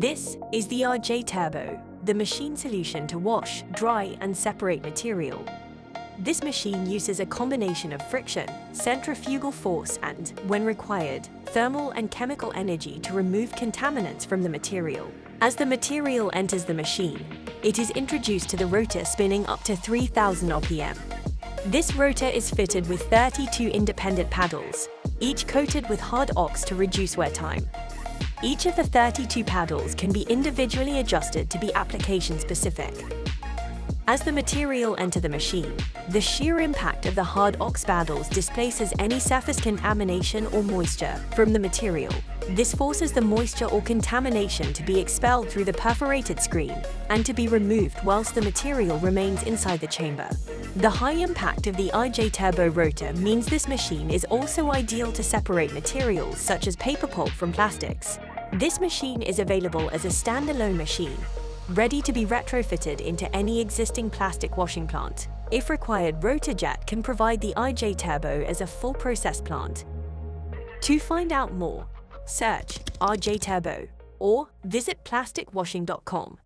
This is the RJ Turbo, the machine solution to wash, dry, and separate material. This machine uses a combination of friction, centrifugal force and, when required, thermal and chemical energy to remove contaminants from the material. As the material enters the machine, it is introduced to the rotor spinning up to 3000 RPM. This rotor is fitted with 32 independent paddles, each coated with hard ox to reduce wear time. Each of the 32 paddles can be individually adjusted to be application-specific. As the material enters the machine, the shear impact of the hard ox paddles displaces any surface contamination or moisture from the material. This forces the moisture or contamination to be expelled through the perforated screen and to be removed whilst the material remains inside the chamber. The high impact of the RJ Turbo rotor means this machine is also ideal to separate materials such as paper pulp from plastics. This machine is available as a standalone machine, ready to be retrofitted into any existing plastic washing plant. If required, Rotajet can provide the RJ Turbo as a full process plant. To find out more, search RJ Turbo or visit plastikwashing.com.